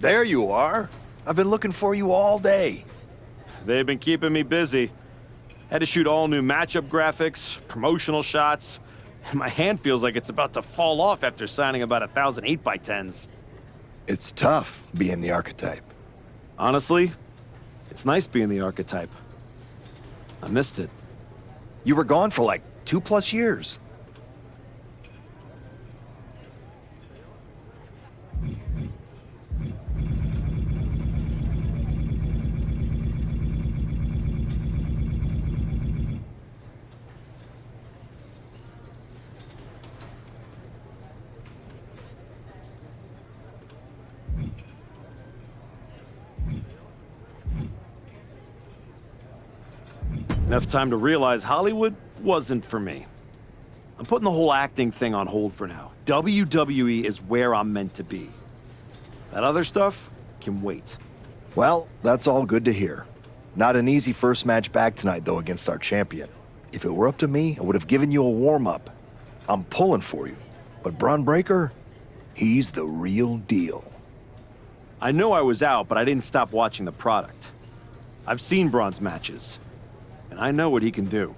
There you are. I've been looking for you all day. They've been keeping me busy. Had to shoot all new matchup graphics, promotional shots. My hand feels like it's about to fall off after signing about 1,000 8x10s. It's tough being the archetype. Honestly, it's nice being the archetype. I missed it. You were gone for like 2+ years. Enough time to realize Hollywood wasn't for me. I'm putting the whole acting thing on hold for now. WWE is where I'm meant to be. That other stuff can wait. Well, that's all good to hear. Not an easy first match back tonight, though, against our champion. If it were up to me, I would have given you a warm-up. I'm pulling for you. But Braun Breaker, he's the real deal. I know I was out, but I didn't stop watching the product. I've seen Braun's matches, and I know what he can do.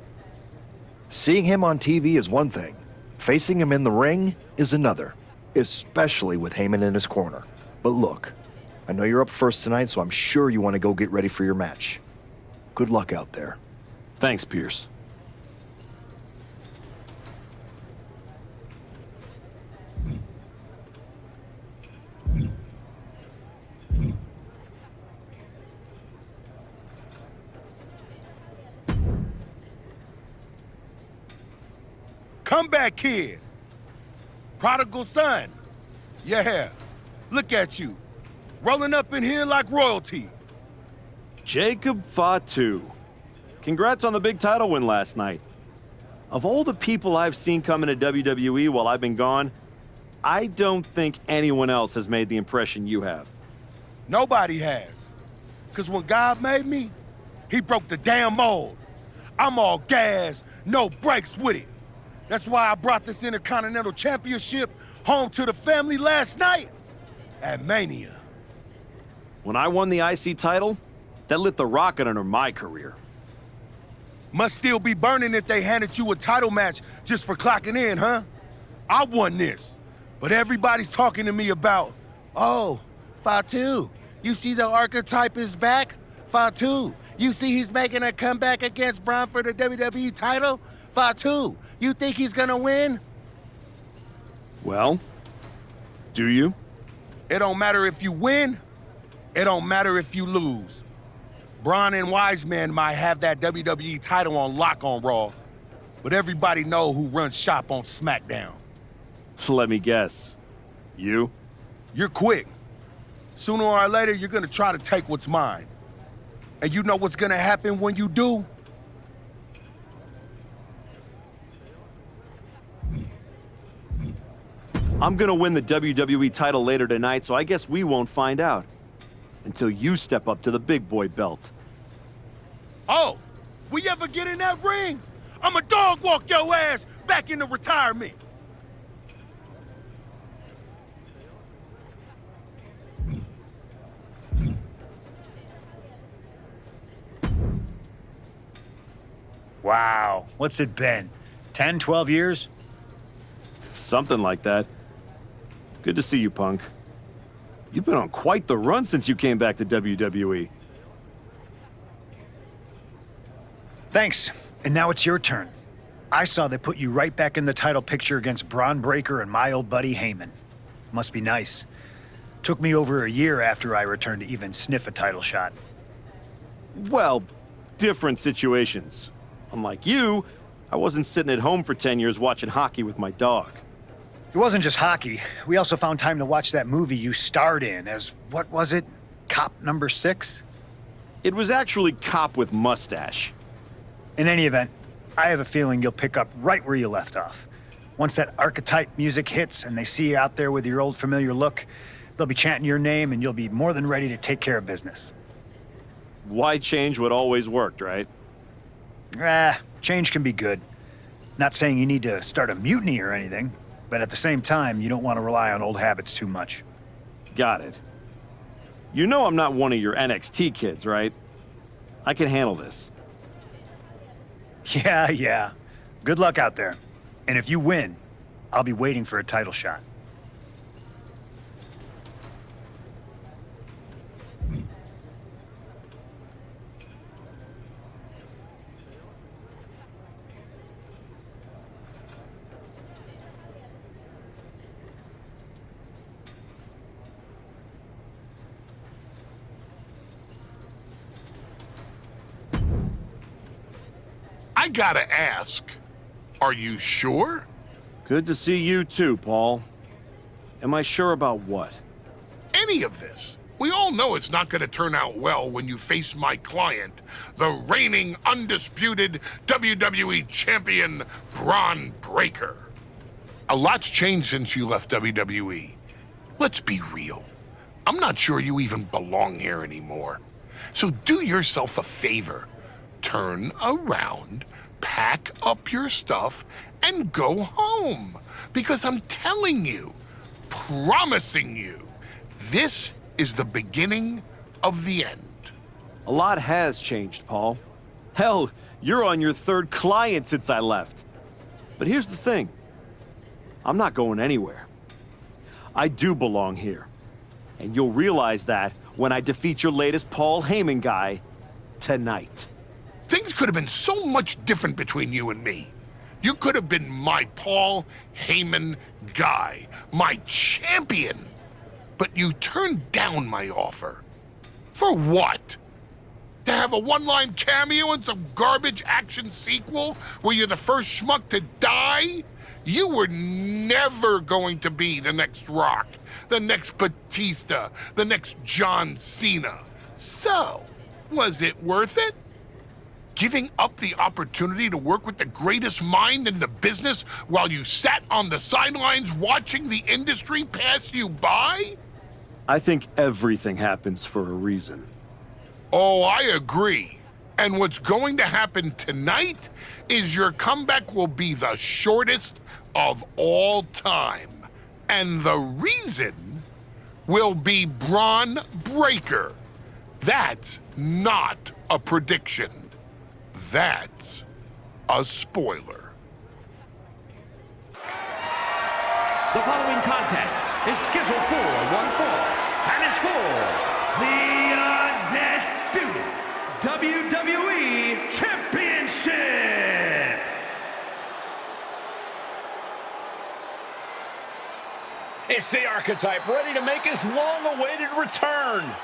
Seeing him on TV is one thing. Facing him in the ring is another, especially with Heyman in his corner. But look, I know you're up first tonight, so I'm sure you want to go get ready for your match. Good luck out there. Thanks, Pierce. Comeback kid. Prodigal son. Yeah, look at you. Rolling up in here like royalty. Jacob Fatu. Congrats on the big title win last night. Of all the people I've seen come into WWE while I've been gone, I don't think anyone else has made the impression you have. Nobody has. Because when God made me, he broke the damn mold. I'm all gas, no brakes with it. That's why I brought this Intercontinental Championship home to the family last night at Mania. When I won the IC title, that lit the rocket under my career. Must still be burning if they handed you a title match just for clocking in, huh? I won this, but everybody's talking to me about, oh, Fatu, you see the archetype is back? Fatu, you see he's making a comeback against Braun for the WWE title? Fatu, you think he's gonna win? Well, do you? It don't matter if you win, it don't matter if you lose. Braun and Wiseman might have that WWE title on lock on Raw, but everybody know who runs shop on SmackDown. Let me guess. You? You're quick. Sooner or later, you're gonna try to take what's mine. And you know what's gonna happen when you do? I'm gonna win the WWE title later tonight, so I guess we won't find out. Until you step up to the big boy belt. Oh, we ever get in that ring? I'ma dog walk your ass back into retirement. Wow, what's it been? 10, 12 years? Something like that. Good to see you, Punk. You've been on quite the run since you came back to WWE. Thanks. And now it's your turn. I saw they put you right back in the title picture against Braun Breaker and my old buddy Heyman. Must be nice. Took me over a year after I returned to even sniff a title shot. Well, different situations. Unlike you, I wasn't sitting at home for 10 years watching hockey with my dog. It wasn't just hockey. We also found time to watch that movie you starred in as, what was it? Cop number 6? It was actually Cop with Mustache. In any event, I have a feeling you'll pick up right where you left off. Once that archetype music hits and they see you out there with your old familiar look, they'll be chanting your name and you'll be more than ready to take care of business. Why change what always worked, right? Change can be good. Not saying you need to start a mutiny or anything, but at the same time, you don't want to rely on old habits too much. Got it. You know I'm not one of your NXT kids, right? I can handle this. Yeah. Good luck out there. And if you win, I'll be waiting for a title shot. I gotta ask, are you sure? Good to see you too, Paul. Am I sure about what? Any of this? We all know it's not gonna turn out well when you face my client, the reigning, undisputed WWE Champion, Braun Breaker. A lot's changed since you left WWE. Let's be real. I'm not sure you even belong here anymore. So do yourself a favor. Turn around, pack up your stuff, and go home. Because I'm telling you, promising you, this is the beginning of the end. A lot has changed, Paul. Hell, you're on your third client since I left. But here's the thing. I'm not going anywhere. I do belong here. And you'll realize that when I defeat your latest Paul Heyman guy tonight. Things could have been so much different between you and me. You could have been my Paul Heyman guy, my champion. But you turned down my offer. For what? To have a one-line cameo in some garbage action sequel where you're the first schmuck to die? You were never going to be the next Rock, the next Batista, the next John Cena. So, was it worth it? Giving up the opportunity to work with the greatest mind in the business while you sat on the sidelines watching the industry pass you by? I think everything happens for a reason. Oh, I agree. And what's going to happen tonight is your comeback will be the shortest of all time. And the reason will be Braun Breaker. That's not a prediction. That's a spoiler. The following contest is scheduled for one fall and is for the undisputed WWE Championship. It's the Archetype ready to make his long-awaited return.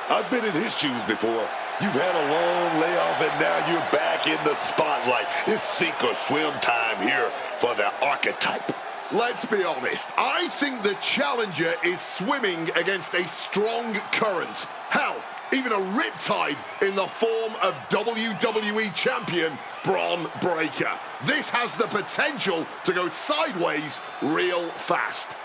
I've been in his shoes before. You've had a long layoff and now you're back in the spotlight. It's sink or swim time here for the Archetype. Let's be honest, I think the challenger is swimming against a strong current. Hell, even a riptide in the form of WWE Champion Braun Breaker. This has the potential to go sideways real fast.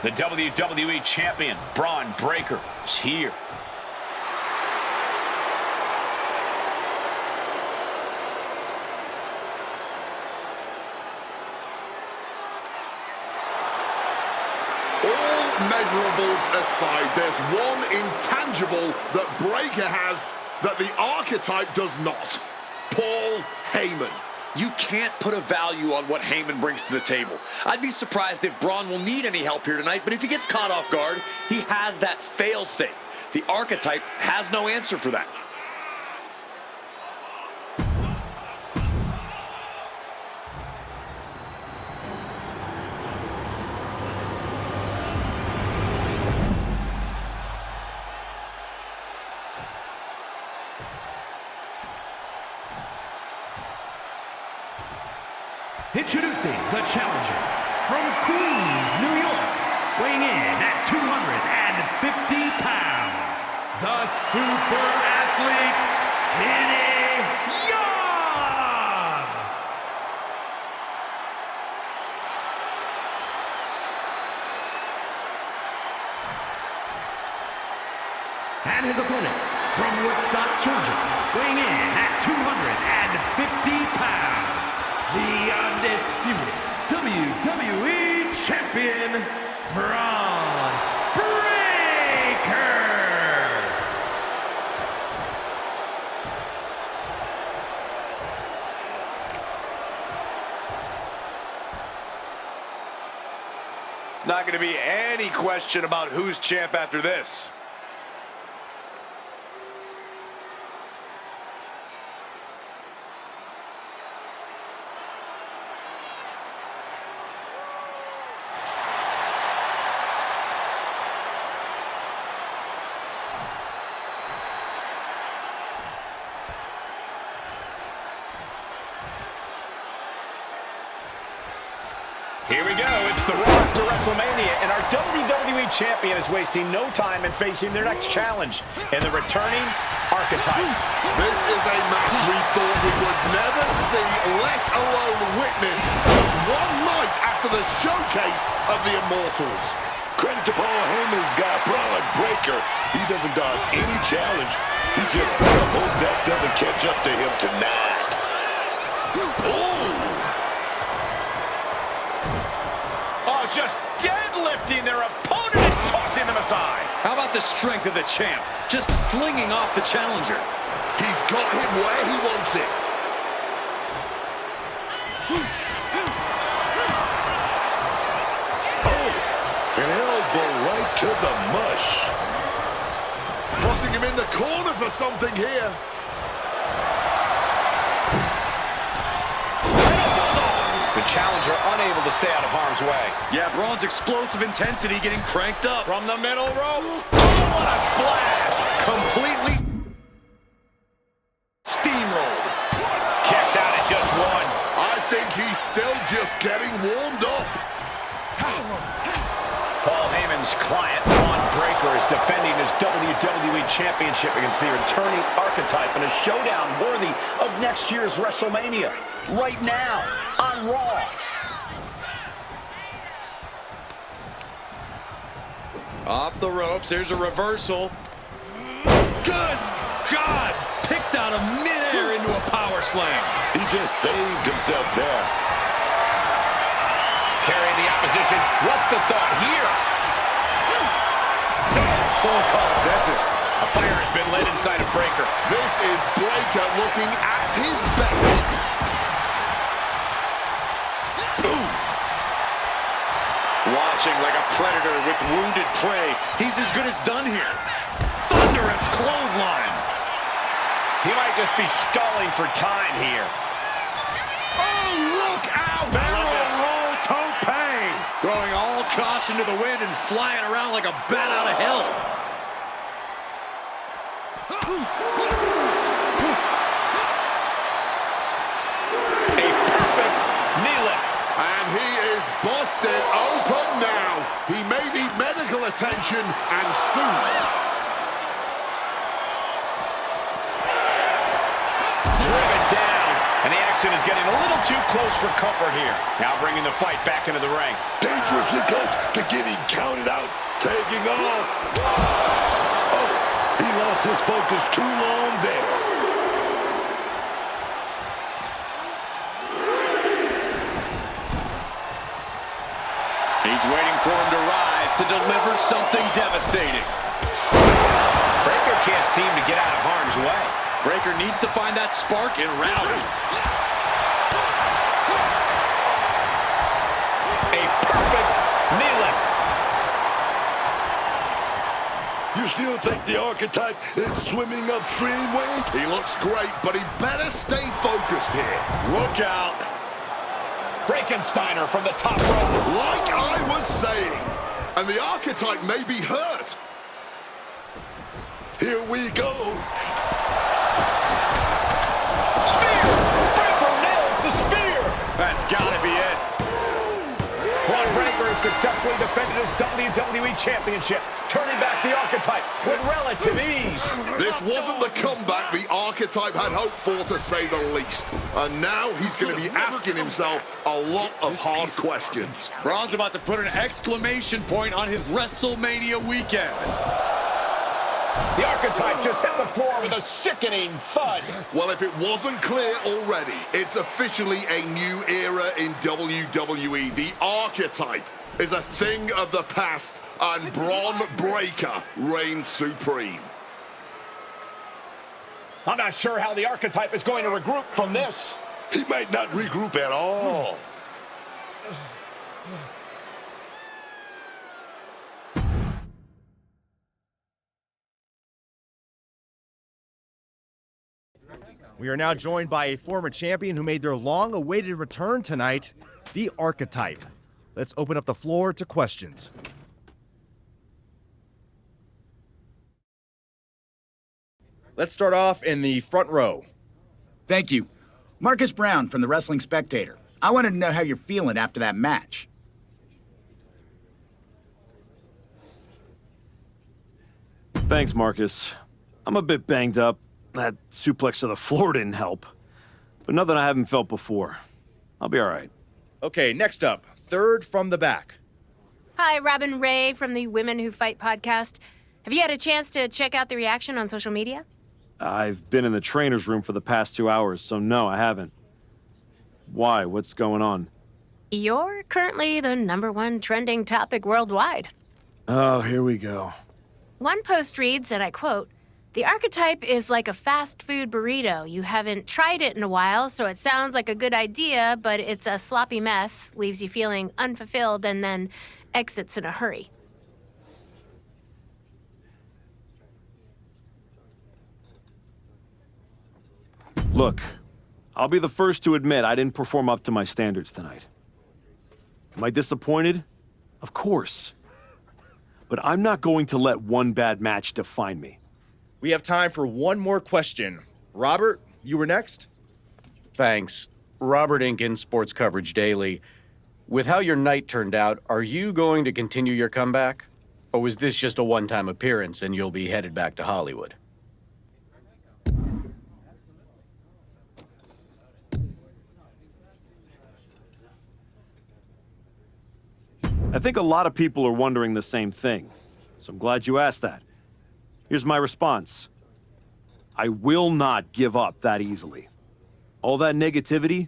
The WWE Champion, Braun Breaker, is here. All measurables aside, there's one intangible that Breaker has that the Archetype does not. Paul Heyman. You can't put a value on what Heyman brings to the table. I'd be surprised if Braun will need any help here tonight, but if he gets caught off guard, he has that fail-safe. The Archetype has no answer for that. Introducing the challenger from Queens, New York, weighing in at 250 pounds, the super athletes, Kenny Young! And his opponent, from Woodstock, Georgia, weighing in at 250 pounds, the undisputed WWE Champion, Braun Breaker! Not going to be any question about who's champ after this. Here we go. It's the road to WrestleMania, and our WWE Champion is wasting no time in facing their next challenge in the returning Archetype. This is a match we thought we would never see, let alone witness, just one night after the showcase of the Immortals. Credit to Paul Heyman's guy, Braun Breaker. He doesn't dodge any challenge. He just better hope that doesn't catch up to him tonight. Oh, just deadlifting their opponent and tossing them aside. How about the strength of the champ? Just flinging off the challenger. He's got him where he wants it. An elbow right to the mush. Putting him in the corner for something here. The challenger unable to stay out of harm's way. Yeah, Braun's explosive intensity getting cranked up. From the middle rope. Oh, what a splash. Completely steamrolled. Kicks out at just one. I think he's still just getting warmed up. Paul Heyman's client, Braun Breaker, is defending his WWE Championship against the returning Archetype in a showdown worthy of next year's WrestleMania. Right now, on Raw. Off the ropes, there's a reversal. Good God! Picked out of midair into a power slam. He just saved himself there. Carrying the opposition. What's the thought here? Someone call a dentist. A fire has been lit inside of Breaker. This is Breaker looking at his best. Watching like a predator with wounded prey. He's as good as done here. Thunderous clothesline. He might just be stalling for time here. Oh, look out! Barrel roll tope. Throwing all caution to the wind and flying around like a bat out of hell. A perfect knee lift. And he is busted open now. He may need medical attention, and soon. Driven down. And the action is getting a little too close for comfort here. Now bringing the fight back into the ring. Dangerously close to getting counted out. Taking off. Oh, he lost his focus too long there. He's waiting for him to rise to deliver something devastating. Breaker can't seem to get out of harm's way. Breaker needs to find that spark in Rowdy. A perfect knee lift. You still think the Archetype is swimming upstream, Wade? He looks great, but he better stay focused here. Look out. Breakensteiner from the top rope. Like I was saying, and the Archetype may be hurt. Here we go. Spear! Breaker nails the spear! That's gotta be it. Braun Breaker is successfully defended his WWE Championship, turning back the Archetype with relative ease. This wasn't the comeback the Archetype had hoped for, to say the least. And now he's going to be asking himself a lot of hard questions. Braun's about to put an exclamation point on his WrestleMania weekend. The Archetype just hit the floor with a sickening thud. Well, if it wasn't clear already, it's officially a new era in WWE. The Archetype is a thing of the past, and Braun Breaker reigns supreme. I'm not sure how the Archetype is going to regroup from this. He might not regroup at all. We are now joined by a former champion who made their long-awaited return tonight, the Archetype. Let's open up the floor to questions. Let's start off in the front row. Thank you. Marcus Brown from the Wrestling Spectator. I wanted to know how you're feeling after that match. Thanks, Marcus. I'm a bit banged up. That suplex to the floor didn't help. But nothing I haven't felt before. I'll be all right. Okay, next up, third from the back. Hi, Robin Ray from the Women Who Fight podcast. Have you had a chance to check out the reaction on social media? I've been in the trainer's room for the past 2 hours, so no, I haven't. Why? What's going on? You're currently the #1 trending topic worldwide. Oh, here we go. One post reads, and I quote, "The Archetype is like a fast food burrito. You haven't tried it in a while, so it sounds like a good idea, but it's a sloppy mess, leaves you feeling unfulfilled, and then exits in a hurry." Look, I'll be the first to admit I didn't perform up to my standards tonight. Am I disappointed? Of course. But I'm not going to let one bad match define me. We have time for one more question. Robert, you were next? Thanks. Robert Inkin, Sports Coverage Daily. With how your night turned out, are you going to continue your comeback? Or was this just a one-time appearance and you'll be headed back to Hollywood? I think a lot of people are wondering the same thing, so I'm glad you asked that. Here's my response. I will not give up that easily. All that negativity,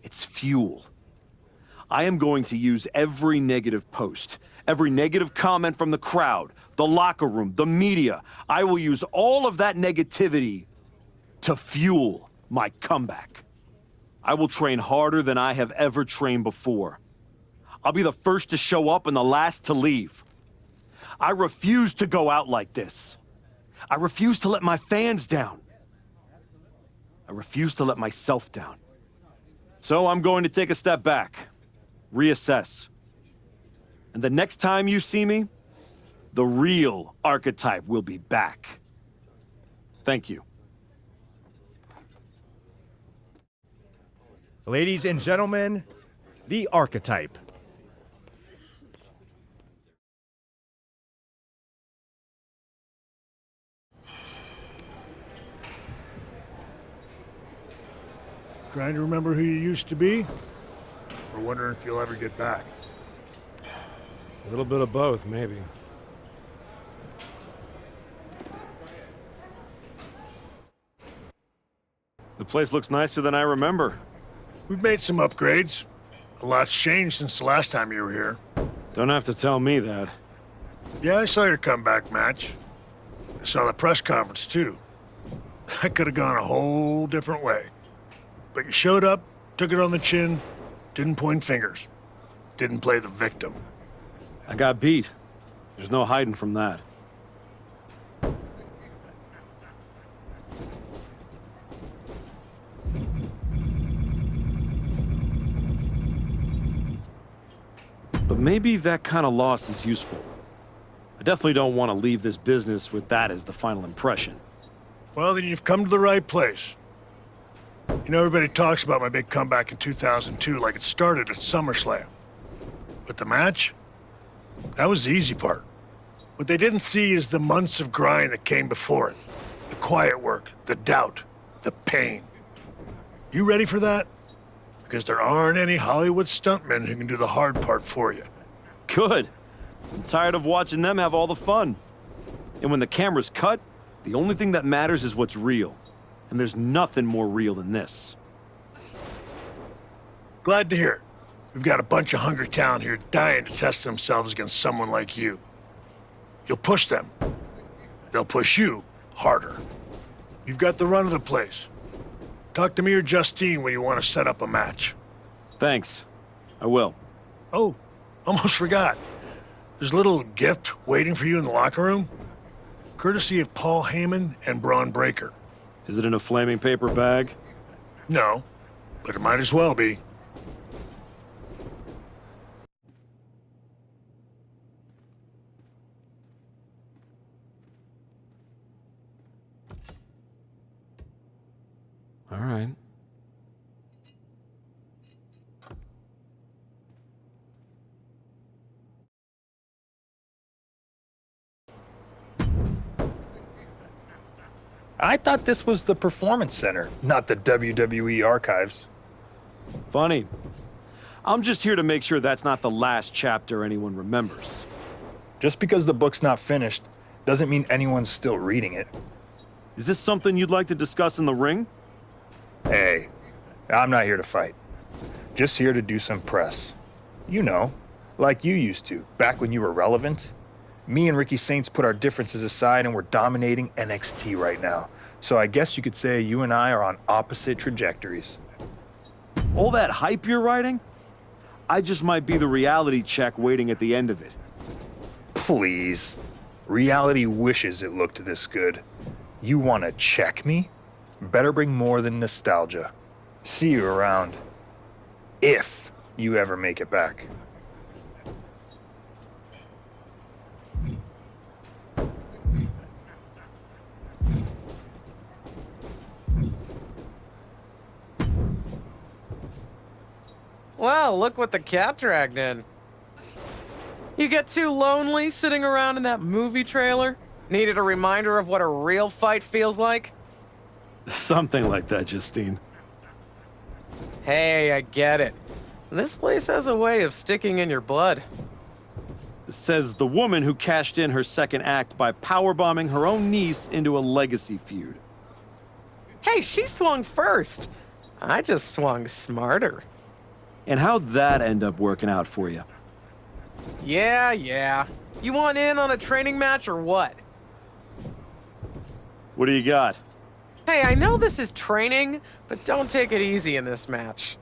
it's fuel. I am going to use every negative post, every negative comment from the crowd, the locker room, the media. I will use all of that negativity to fuel my comeback. I will train harder than I have ever trained before. I'll be the first to show up and the last to leave. I refuse to go out like this. I refuse to let my fans down. I refuse to let myself down. So I'm going to take a step back, reassess. And the next time you see me, the real Archetype will be back. Thank you. Ladies and gentlemen, the Archetype. Trying to remember who you used to be? Or wondering if you'll ever get back? A little bit of both, maybe. The place looks nicer than I remember. We've made some upgrades. A lot's changed since the last time you were here. Don't have to tell me that. Yeah, I saw your comeback match. I saw the press conference, too. That could have gone a whole different way. But you showed up, took it on the chin, didn't point fingers. Didn't play the victim. I got beat. There's no hiding from that. But maybe that kind of loss is useful. I definitely don't want to leave this business with that as the final impression. Well, then you've come to the right place. You know, everybody talks about my big comeback in 2002 like it started at SummerSlam. But the match? That was the easy part. What they didn't see is the months of grind that came before it. The quiet work, the doubt, the pain. You ready for that? Because there aren't any Hollywood stuntmen who can do the hard part for you. Good. I'm tired of watching them have all the fun. And when the camera's cut, the only thing that matters is what's real. And there's nothing more real than this. Glad to hear it. We've got a bunch of hungry talent here dying to test themselves against someone like you. You'll push them. They'll push you harder. You've got the run of the place. Talk to me or Justine when you want to set up a match. Thanks. I will. Oh, almost forgot. There's a little gift waiting for you in the locker room. Courtesy of Paul Heyman and Braun Breaker. Is it in a flaming paper bag? No, but it might as well be. All right. I thought this was the Performance Center, not the WWE Archives. Funny. I'm just here to make sure that's not the last chapter anyone remembers. Just because the book's not finished doesn't mean anyone's still reading it. Is this something you'd like to discuss in the ring? Hey, I'm not here to fight. Just here to do some press. You know, like you used to, back when you were relevant. Me and Ricky Saints put our differences aside and we're dominating NXT right now. So I guess you could say you and I are on opposite trajectories. All that hype you're writing? I just might be the reality check waiting at the end of it. Please. Reality wishes it looked this good. You want to check me? Better bring more than nostalgia. See you around. If you ever make it back. Well, look what the cat dragged in. You get too lonely sitting around in that movie trailer? Needed a reminder of what a real fight feels like? Something like that, Justine. Hey, I get it. This place has a way of sticking in your blood. Says the woman who cashed in her second act by powerbombing her own niece into a legacy feud. Hey, she swung first. I just swung smarter. And how'd that end up working out for you? Yeah. You want in on a training match or what? What do you got? Hey, I know this is training, but don't take it easy in this match.